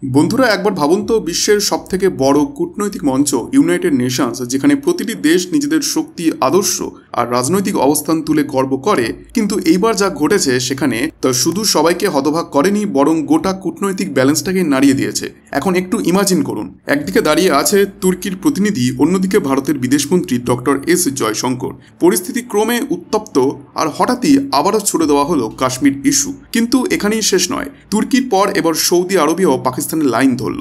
বন্ধুরা একবার ভাবুন তো, বিশ্বের সবথেকে বড় কূটনৈতিক মঞ্চ ইউনাইটেড নেশনস, যেখানে প্রতিটি দেশ নিজেদের শক্তি, আদর্শ আর রাজনৈতিক অবস্থান তুলে গর্ব করে, কিন্তু এইবার যা ঘটেছে সেখানে তা শুধু সবাইকে হতবাক করেনি, বরং গোটা কূটনৈতিক ব্যালেন্সটাকে নাড়িয়ে দিয়েছে। এখন একটু ইমাজিন করুন, একদিকে দাঁড়িয়ে আছে তুর্কির প্রতিনিধি, অন্যদিকে ভারতের বিদেশমন্ত্রী ডক্টর এস জয়শঙ্কর। পরিস্থিতি ক্রমে উত্তপ্ত, আর হঠাৎই আবারও ছুড়ে দেওয়া হলো কাশ্মীর ইস্যু। কিন্তু এখানেই শেষ নয়, তুর্কির পর এবার সৌদি আরবিয়াও পাকিস্তানের লাইন ধরল,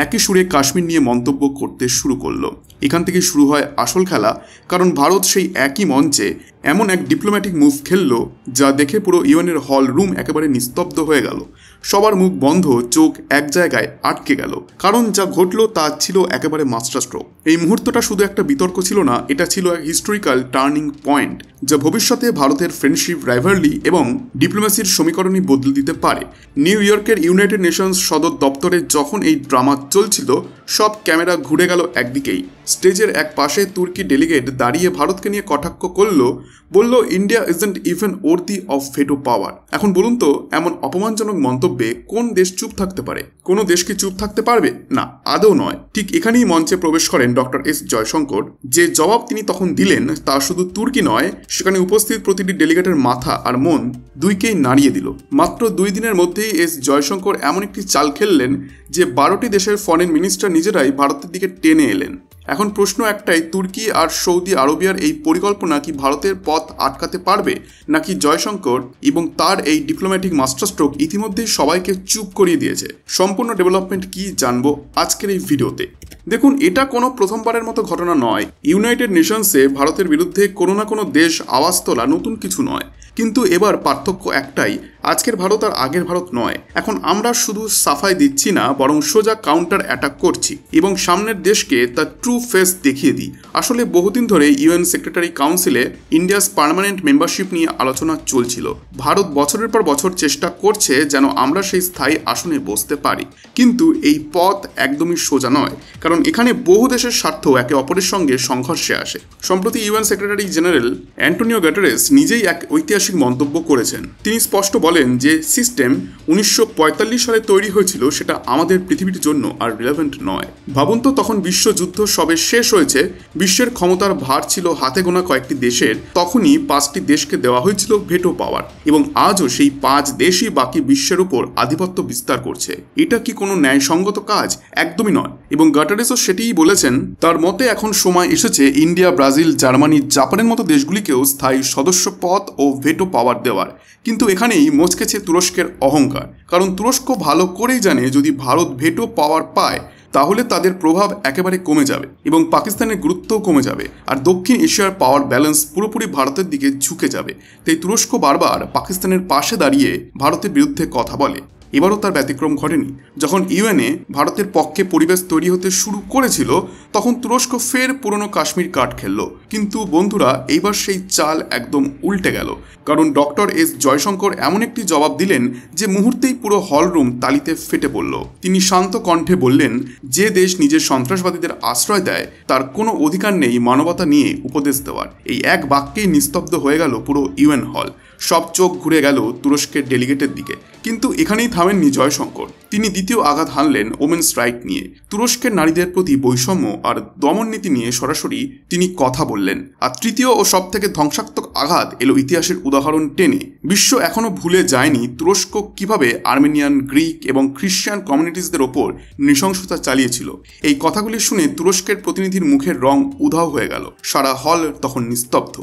একই সুরে কাশ্মীর নিয়ে মন্তব্য করতে শুরু করলো। এখান থেকে শুরু হয় আসল খেলা, কারণ ভারত সেই একই মঞ্চে এমন এক ডিপ্লোম্যাটিক মুভ খেললো যা দেখে পুরো ইউএনের হল রুম একেবারে নিস্তব্ধ হয়ে গেল। সবার মুখ বন্ধ, চোখ এক জায়গায় আটকে গেল, কারণ যা ঘটলো তা ছিল একেবারে মাস্টার স্ট্রোক। এই মুহূর্তটা শুধু একটা বিতর্ক ছিল না, এটা ছিল এক হিস্টোরিক্যাল টার্নিং পয়েন্ট, যা ভবিষ্যতে ভারতের ফ্রেন্ডশিপ, রাইভালরি এবং ডিপ্লোম্যাসির সমীকরণই বদলে দিতে পারে। নিউ ইয়র্কের ইউনাইটেড নেশনস সদর দপ্তরে যখন এই ড্রামা চলছিল, সব ক্যামেরা ঘুরে গেল একদিকেই। স্টেজের এক পাশে তুর্কি ডেলিগেট দাঁড়িয়ে ভারতকে নিয়ে কটাক্ষ করলো, বলল India isn't even worthy of veto power. এখন বলুন তো, এমন অপমানজনক মন্তব্যে কোন দেশ চুপ থাকতে পারে? কোনো দেশ কি চুপ থাকতে পারবে? না, আদৌ নয়। ঠিক এখানেই মঞ্চে প্রবেশ করেন ডক্টর এস জয়শঙ্কর। যে জবাব তিনি তখন দিলেন তা শুধু তুর্কি নয়, সেখানে উপস্থিত প্রতিটি ডেলিগেটের মাথা আর মন দুইকেই নাড়িয়ে দিল। মাত্র 2 দিনের মধ্যেই এস জয়শঙ্কর এমন একটি চাল খেললেন যে 12টি দেশের ফরেন মিনিস্টার নিজেরাই ভারতের দিকে টেনে এলেন। এখন প্রশ্ন একটাই, তুর্কি আর সৌদি আরবিয়ার এই পরিকল্পনা কি ভারতের পথ আটকাতে পারবে, নাকি জয়শঙ্কর এবং তার এই ডিপ্লোম্যাটিক মাস্টারস্ট্রোক ইতিমধ্যেই সবাইকে চুপ করিয়ে দিয়েছে? সম্পূর্ণ ডেভেলপমেন্ট কি জানবো আজকের এই ভিডিওতে। দেখুন, এটা কোনো প্রথমবারের মতো ঘটনা নয়। ইউনাইটেড নেশনসে ভারতের বিরুদ্ধে কোনো না কোনো দেশ আওয়াজ তোলা নতুন কিছু নয়, কিন্তু এবার পার্থক্য একটাই, আজকের ভারত আর আগের ভারত নয়। এখন আমরা শুধু সাফাই দিচ্ছি না, বরং সোজা কাউন্টার অ্যাটাক করছি এবং সামনের দেশকে তার ট্রু ফেস দেখিয়ে দিই। আসলে বহুদিন ধরে ইউএন সেক্রেটারি কাউন্সিলে ইন্ডিয়াস পার্মানেন্ট মেম্বারশিপ নিয়ে আলোচনা চলছিল। ভারত বছরের পর বছর চেষ্টা করছে যেন আমরা সেই স্থায়ী আসনে বসতে পারি, কিন্তু এই পথ একদমই সোজা নয়, কারণ এখানে বহু দেশের স্বার্থ একে অপরের সঙ্গে সংঘর্ষে আসে। সম্প্রতি ইউএন সেক্রেটারি জেনারেল অ্যান্টোনিও গ্যাটারেস নিজেই এক ঐতিহাসিক মন্তব্য করেছেন। তিনি স্পষ্ট বলেন যে সিস্টেম 1945 সালে তৈরি হয়েছিল, সেটা আমাদের পৃথিবীর জন্য আর রিলেভেন্ট নয়। ভাবুন তো, তখন বিশ্বযুদ্ধ সবে শেষ হয়েছে, বিশ্বের ক্ষমতার ভার ছিল হাতে গোনা কয়েকটি দেশের, তখনই 5টি দেশকে দেওয়া হয়েছিল ভেটো পাওয়ার, এবং আজও সেই 5 দেশই বাকি বিশ্বের উপর আধিপত্য বিস্তার করছে। এটা কি কোনো ন্যায়সঙ্গত কাজ? একদমই নয়। এবং গ্যাটারেসও সেটিই বলেছেন। তার মতে এখন সময় এসেছে ইন্ডিয়া, ব্রাজিল, জার্মানি, জাপানের মতো দেশগুলিকেও স্থায়ী সদস্য পদ ও ভেটো পাওয়ার দেওয়ার। কিন্তু এখানেই মচকেছে তুরস্কের অহংকার, কারণ তুরস্ক ভালো করেই জানে যদি ভারত ভেটো পাওয়ার পায় তাহলে তাদের প্রভাব একেবারে কমে যাবে এবং পাকিস্তানের গুরুত্বও কমে যাবে, আর দক্ষিণ এশিয়ার পাওয়ার ব্যালেন্স পুরোপুরি ভারতের দিকে ঝুঁকে যাবে। তাই তুরস্ক বারবার পাকিস্তানের পাশে দাঁড়িয়ে ভারতের বিরুদ্ধে কথা বলে। এবারও তার ব্যতিক্রম ঘটেনি। যখন ইউএনএ ভারতের পক্ষে পরিবেশ তৈরি হতে শুরু করেছিল, তখন তুরস্ক ফের পুরনো কাশ্মীর কার্ড খেললো। কিন্তু বন্ধুরা, এইবার সেই চাল একদম উল্টে গেল, কারণ ডক্টর এস জয়শঙ্কর এমন একটি জবাব দিলেন যে মুহূর্তেই পুরো হলরুম তালিতে ফেটে পড়ল। তিনি শান্ত কণ্ঠে বললেন, যে দেশ নিজের সন্ত্রাসবাদীদের আশ্রয় দেয় তার কোনো অধিকার নেই মানবতা নিয়ে উপদেশ দেওয়ার। এই এক বাক্যেই নিস্তব্ধ হয়ে গেল পুরো ইউএন হল। সব চোখ ঘুরে গেল তুরস্কের ডেলিগেটের দিকে। কিন্তু এখানেই থামেননি জয়শঙ্কর। তিনি দ্বিতীয় আঘাত হানলেন ওমেন্স রাইট নিয়ে। তুরস্কের নারীদের প্রতি বৈষম্য আর দমন নীতি নিয়ে সরাসরি তিনি কথা বললেন। আর তৃতীয় ও সব থেকে ধ্বংসাত্মক আঘাত এলো ইতিহাসের উদাহরণ টেনে। বিশ্ব এখনো ভুলে যায়নি তুরস্ক কিভাবে আর্মেনিয়ান, গ্রিক এবং খ্রিস্টান কমিউনিটিসদের ওপর নৃশংসতা চালিয়েছিল। এই কথাগুলি শুনে তুরস্কের প্রতিনিধির মুখের রং উধাও হয়ে গেল। সারা হল তখন নিস্তব্ধ।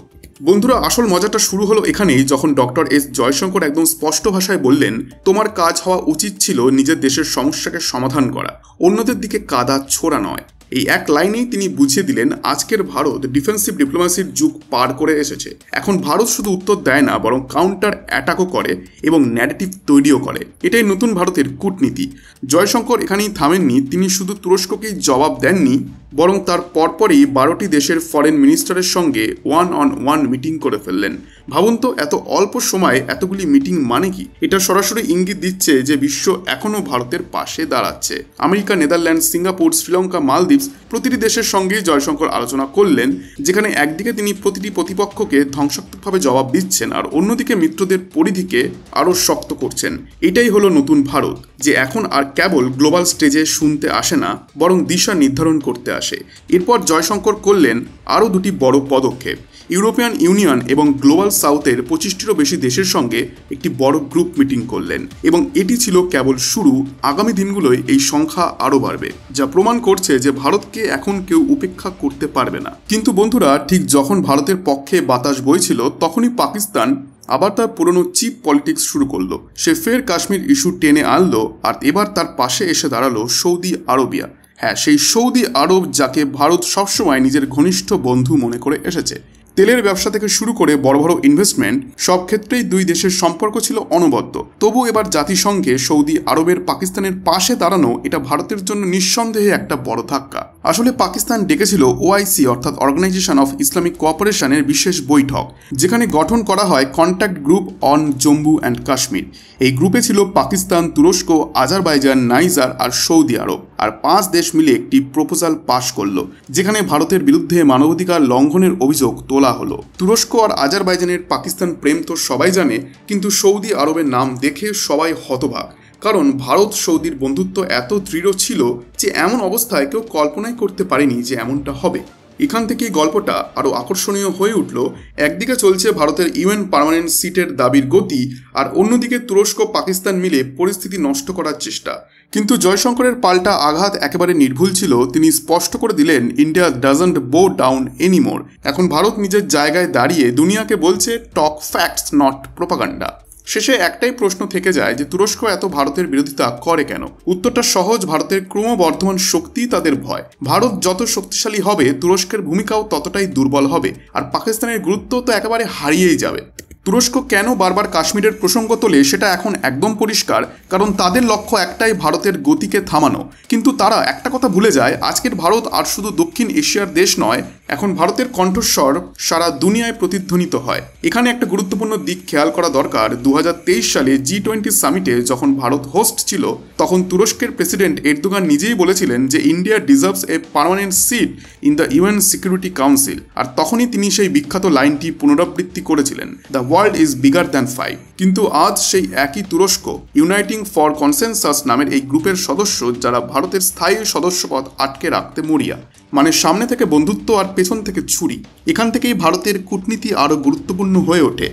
বন্ধুরা, আসল মজাটা শুরু হলো এখানেই, যখন ডক্টর এস জয়শঙ্কর একদম স্পষ্ট ভাষায় বললেন, তোমার কাজ হওয়া উচিত ছিল নিজের দেশের সমস্যাকে সমাধান করা, অন্যদের দিকে কাদা ছোড়া নয়। এই এক লাইনেই তিনি বুঝিয়ে দিলেন আজকের ভারত ডিফেন্সিভ ডিপ্লোম্যাসির যুগ পার করে এসেছে। এখন ভারত শুধু উত্তর দেয় না, বরং কাউন্টার অ্যাটাকও করে এবং ন্যারেটিভ তৈরিও করে। এটাই নতুন ভারতের কূটনীতি। জয়শঙ্কর এখানেই থামেননি। তিনি শুধু তুরস্ককেই জবাব দেননি, বরং তার পরপরই 12টি দেশের ফরেন মিনিস্টারের সঙ্গে 1-on-1 মিটিং করে ফেললেন। ভাবুন তো, এত অল্প সময়ে এতগুলি মিটিং মানে কি? এটা সরাসরি ইঙ্গিত দিচ্ছে যে বিশ্ব এখনও ভারতের পাশে দাঁড়াচ্ছে। আমেরিকা, নেদারল্যান্ড, সিঙ্গাপুর, শ্রীলঙ্কা, মালদ্বীপ প্রতিটি দেশের সঙ্গেই জয়শঙ্কর আলোচনা করলেন, যেখানে একদিকে তিনি প্রতিটি প্রতিপক্ষকে ধ্বংসাত্মকভাবে জবাব দিচ্ছেন আর অন্যদিকে মিত্রদের পরিধিকে আরও শক্ত করছেন। এটাই হলো নতুন ভারত, যে এখন আর কেবল গ্লোবাল স্টেজে শুনতে আসে না, বরং দিশা নির্ধারণ করতে আসে। এরপর জয়শঙ্কর করলেন আরও দুটি বড় পদক্ষেপ। ইউরোপিয়ান ইউনিয়ন এবং গ্লোবাল সাউথের 25টিরও বেশি দেশের সঙ্গে একটি বড় গ্রুপ মিটিং করলেন, এবং এটি ছিল কেবল শুরু। আগামী দিনগুলোয় এই সংখ্যা আরও বাড়বে, যা প্রমাণ করছে যে ভারতকে এখন কেউ উপেক্ষা করতে পারবে না। কিন্তু বন্ধুরা, ঠিক যখন ভারতের পক্ষে বাতাস বইছিল, তখনই পাকিস্তান আবার তার পুরনো চিপ পলিটিক্স শুরু করলো। সে ফের কাশ্মীর ইস্যু টেনে আনলো, আর এবার তার পাশে এসে দাঁড়ালো সৌদি আরবিয়া। হ্যাঁ, সেই সৌদি আরব যাকে ভারত সবসময় নিজের ঘনিষ্ঠ বন্ধু মনে করে এসেছে। তেলের ব্যবসা থেকে শুরু করে বড় বড় ইনভেস্টমেন্ট, সব ক্ষেত্রেই দুই দেশের সম্পর্ক ছিল অনবদ্য। তবু এবার জাতিসংঘে সৌদি আরবের পাকিস্তানের পাশে দাঁড়ানো এটা ভারতের জন্য নিঃসন্দেহে একটা বড় ধাক্কা। আসলে পাকিস্তান ডেকেছিল ওআইসি অর্থাৎ অর্গানাইজেশন অফ ইসলামিক কোঅপারেশনের বিশেষ বৈঠক, যেখানে গঠন করা হয় contact group on Jammu and Kashmir. এই গ্রুপে ছিল পাকিস্তান, তুরস্ক, আজারবাইজান, নাইজার আর সৌদি আরব। আর 5 দেশ মিলে একটি প্রপোজাল পাশ করলো, যেখানে ভারতের বিরুদ্ধে মানবাধিকার লঙ্ঘনের অভিযোগ তোলা হলো। তুরস্ক আর আজারবাইজানের পাকিস্তান প্রেম তো সবাই জানে, কিন্তু সৌদি আরবের নাম দেখে সবাই হতবাক। কারণ ভারত সৌদির বন্ধুত্ব এত দৃঢ় ছিল যে এমন অবস্থায় কেউ কল্পনাই করতে পারেনি যে এমনটা হবে। এখান থেকেই গল্পটা আরও আকর্ষণীয় হয়ে উঠল। একদিকে চলছে ভারতের ইউএন পার্মানেন্ট সিটের দাবির গতি, আর অন্যদিকে তুরস্ক পাকিস্তান মিলে পরিস্থিতি নষ্ট করার চেষ্টা। কিন্তু জয়শঙ্করের পাল্টা আঘাত একেবারে নির্ভুল ছিল। তিনি স্পষ্ট করে দিলেন, ইন্ডিয়া ডাজন্ট বো ডাউন এনিমোর। এখন ভারত নিজের জায়গায় দাঁড়িয়ে দুনিয়াকে বলছে, টক ফ্যাক্টস নট প্রোপাগান্ডা। শেষে একটাই প্রশ্ন থেকে যায় যে তুরস্ক এত ভারতের বিরোধিতা করে কেন? উত্তরটা সহজ, ভারতের ক্রমবর্ধমান শক্তি তাদের ভয়। ভারত যত শক্তিশালী হবে, তুরস্কের ভূমিকাও ততটাই দুর্বল হবে, আর পাকিস্তানের গুরুত্ব তো একেবারে হারিয়েই যাবে। তুরস্ক কেন বারবার কাশ্মীরের প্রসঙ্গ তোলে সেটা এখন একদম পরিষ্কার, কারণ তাদের লক্ষ্য একটাই, ভারতের গতিকে থামানো। কিন্তু তারা একটা কথা ভুলে যায়, আজকের ভারত আর শুধু দক্ষিণ এশিয়ার দেশ নয়, এখন ভারতের কণ্ঠস্বর সারা দুনিয়ায় প্রতিধ্বনিত হয়। এখানে একটা গুরুত্বপূর্ণ দিক খেয়াল করা দরকার। 2023 সালে G20 সামিটে যখন ভারত হোস্ট ছিল, তখন তুরস্কের প্রেসিডেন্ট এরদোগান নিজেই বলেছিলেন যে India deserves a permanent seat in the UN Security Council. আর তখনই তিনি সেই বিখ্যাত লাইনটি পুনরাবৃত্তি করেছিলেন, the world is bigger than 5। কিন্তু আজ সেই একই তুরস্ক ইউনাইটিং ফর কনসেনসাস নামের এই গ্রুপের সদস্য, যারা ভারতের স্থায়ী সদস্যপদ আটকে রাখতে মরিয়া। মানে সামনে থেকে বন্ধুত্ব আর পেছন থেকে ছুরি। এখান থেকেই ভারতের কূটনীতি আরও গুরুত্বপূর্ণ হয়ে ওঠে।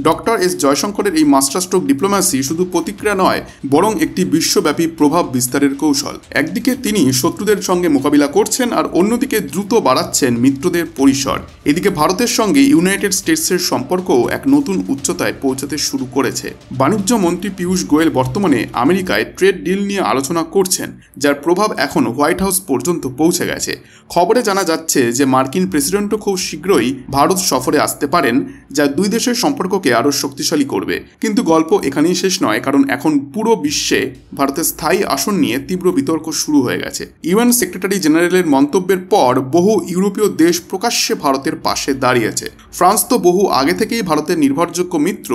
ডক্টর এস জয়শঙ্করের এই মাস্টারস্ট্রোক ডিপ্লোম্যাসি শুধু প্রতিক্রিয়া নয়, বরং একটি বিশ্বব্যাপী প্রভাব বিস্তারের কৌশল। একদিকে তিনি শত্রুদের সঙ্গে মোকাবিলা করছেন, আর অন্যদিকে দ্রুত বাড়াচ্ছেন মিত্রদের পরিসর। এদিকে ভারতের সঙ্গে ইউনাইটেড স্টেটসের সম্পর্কও এক নতুন উচ্চতায় পৌঁছাতে শুরু করেছে। বাণিজ্য মন্ত্রী পীযূষ গোয়েল বর্তমানে আমেরিকায় ট্রেড ডিল নিয়ে আলোচনা করছেন, যার প্রভাব এখন হোয়াইট হাউস পর্যন্ত পৌঁছে গেছে। খবরে জানা যাচ্ছে যে মার্কিন প্রেসিডেন্টও খুব শীঘ্রই ভারত সফরে আসতে পারেন, যা দুই দেশের সম্পর্ককে আরও শক্তিশালী করবে। কিন্তু গল্প এখানেই শেষ নয়, কারণ এখন পুরো বিশ্বে ভারতের স্থায়ী আসন নিয়ে তীব্র বিতর্ক শুরু হয়ে গেছে। ইউএন সেক্রেটারি জেনারেলের মন্তব্যের পর বহু ইউরোপীয় দেশ প্রকাশ্যে ভারতের পাশে দাঁড়িয়েছে। ফ্রান্স তো বহু আগে থেকেই ভারতের নির্ভরযোগ্য মিত্র।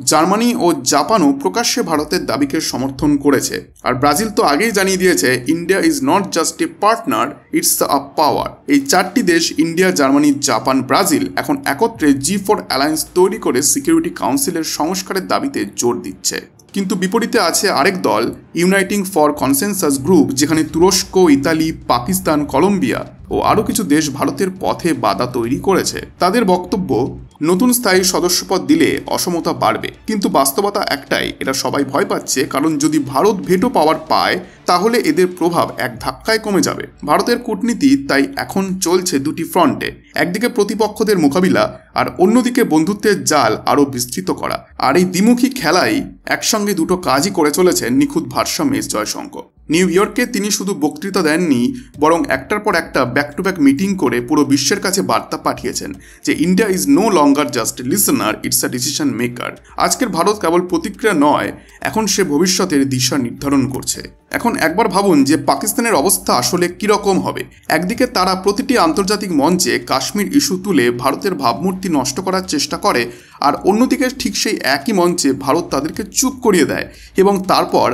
জার্মানি ও জাপানও প্রকাশ্যে ভারতের দাবিকে সমর্থন করেছে। আর ব্রাজিল তো আগেই জানিয়ে দিয়েছে, India is not just a partner, it's a power. এই 4টি দেশ, ইন্ডিয়া, জার্মানি, জাপান, ব্রাজিল, এখন একত্রে G4 অ্যালায়েন্স তৈরি করে সিকিউরিটি কাউন্সিলের সংস্কারের দাবিতে জোর দিচ্ছে। কিন্তু বিপরীতে আছে আরেক দল, ইউনাইটিং ফর কনসেনসাস গ্রুপ, যেখানে তুরস্ক, ইতালি, পাকিস্তান, কলম্বিয়া ও আরও কিছু দেশ ভারতের পথে বাধা তৈরি করেছে। তাদের বক্তব্য, নতুন স্থায়ী সদস্যপদ দিলে অসমতা বাড়বে। কিন্তু বাস্তবতা একটাই, এরা সবাই ভয় পাচ্ছে, কারণ যদি ভারত ভেটো পাওয়ার পায়, তাহলে এদের প্রভাব এক ধাক্কায় কমে যাবে। ভারতের কূটনীতি তাই এখন চলছে দুটি ফ্রন্টে, একদিকে প্রতিপক্ষদের মোকাবিলা, আর অন্যদিকে বন্ধুত্বের জাল আরও বিস্তৃত করা। আর এই দ্বিমুখী খেলাই একসঙ্গে দুটো কাজই করে চলেছেন নিখুঁত ভারসাম্যে জয়শঙ্কর। নিউ ইয়র্কে তিনি শুধু বক্তৃতা দেননি, বরং একটার পর একটা ব্যাক টু ব্যাক মিটিং করে পুরো বিশ্বের কাছে বার্তা পাঠিয়েছেন যে India is no longer just listener, it's a decision maker. আজকের ভারত কেবল প্রতিক্রিয়া নয়, এখন সে ভবিষ্যতের দিশা নির্ধারণ করছে। এখন একবার ভাবুন যে পাকিস্তানের অবস্থা আসলে কীরকম হবে। একদিকে তারা প্রতিটি আন্তর্জাতিক মঞ্চে কাশ্মীর ইস্যু তুলে ভারতের ভাবমূর্তি নষ্ট করার চেষ্টা করে, আর অন্যদিকে ঠিক সেই একই মঞ্চে ভারত তাদেরকে চুপ করিয়ে দেয় এবং তারপর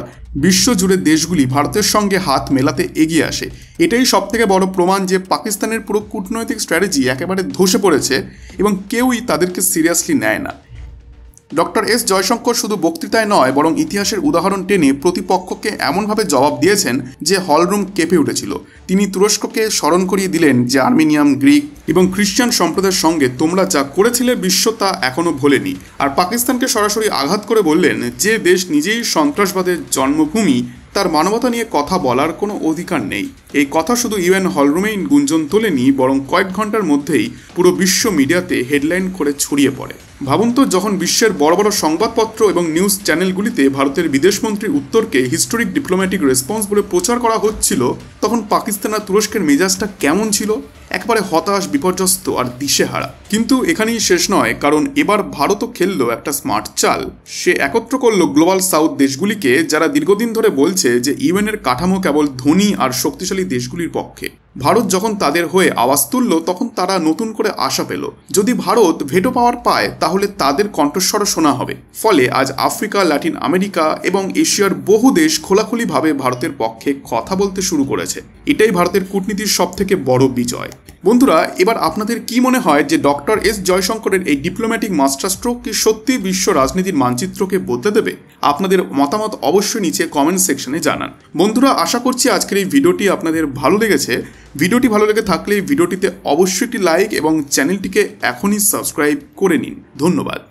বিশ্বজুড়ে দেশগুলি ভারতের সঙ্গে হাত মেলাতে এগিয়ে আসে। এটাই সবথেকে বড় প্রমাণ যে পাকিস্তানের পুরো কূটনৈতিক স্ট্র্যাটেজি একেবারে ধসে পড়েছে এবং কেউই তাদেরকে সিরিয়াসলি নেয় না। ডক্টর এস জয়শঙ্কর শুধু বক্তৃতায় নয় বরং ইতিহাসের উদাহরণ টেনে প্রতিপক্ষকে এমনভাবে জবাব দিয়েছেন যে হলরুম কেঁপে উঠেছিল। তিনি তুরস্ককে স্মরণ করিয়ে দিলেন যে আর্মেনিয়ান, গ্রিক এবং খ্রিস্টান সম্প্রদায়ের সঙ্গে তোমরা যা করেছিলে বিশ্ব তা এখনও ভোলেনি। আর পাকিস্তানকে সরাসরি আঘাত করে বললেন যে দেশ নিজেই সন্ত্রাসবাদের জন্মভূমি, তার মানবতা নিয়ে কথা বলার কোনো অধিকার নেই। এই কথা শুধু ইউএন হলরুমেই গুঞ্জন তোলেনি, বরং কয়েক ঘন্টার মধ্যেই পুরো বিশ্ব মিডিয়াতে হেডলাইন করে ছড়িয়ে পড়ে। ভাবুন তো, যখন বিশ্বের বড় বড় সংবাদপত্র এবং নিউজ চ্যানেলগুলিতে ভারতের বিদেশমন্ত্রীর উত্তরকে হিস্টোরিক ডিপ্লোম্যাটিক রেসপন্স বলে প্রচার করা হচ্ছিল, তখন পাকিস্তান আর তুরস্কের মেজাজটা কেমন ছিল? একবারে হতাশ, বিপর্যস্ত আর দিশেহারা। কিন্তু এখানেই শেষ নয়, কারণ এবার ভারতও খেললো একটা স্মার্ট চাল। সে একত্র করলো গ্লোবাল সাউথ দেশগুলিকে, যারা দীর্ঘদিন ধরে বলছে যে ইউএনের কাঠামো কেবল ধনী আর শক্তিশালী দেশগুলির পক্ষে। ভারত যখন তাদের হয়ে আওয়াজ তুলল, তখন তারা নতুন করে আশা পেল। যদি ভারত ভেটো পাওয়ার পায় তাহলে তাদের কণ্ঠস্বর শোনা হবে। ফলে আজ আফ্রিকা, ল্যাটিন আমেরিকা এবং এশিয়ার বহু দেশ খোলাখুলিভাবে ভারতের পক্ষে কথা বলতে শুরু করেছে। এটাই ভারতের কূটনীতির সবথেকে বড় বিজয়। বন্ধুরা, এবার আপনাদের কি মনে হয় যে ডক্টর এস জয়শঙ্করের এই ডিপ্লোম্যাটিক মাস্টার স্ট্রোক কি সত্যি বিশ্ব রাজনীতির মানচিত্রকে বদলে দেবে? আপনাদের মতামত অবশ্যই নিচে কমেন্ট সেকশনে জানান। বন্ধুরা, আশা করছি আজকের এই ভিডিওটি আপনাদের ভালো লেগেছে। ভিডিওটি ভালো লেগে থাকলে ভিডিওটিতে অবশ্যই একটি লাইক এবং চ্যানেলটিকে এখনই সাবস্ক্রাইব করে নিন। ধন্যবাদ।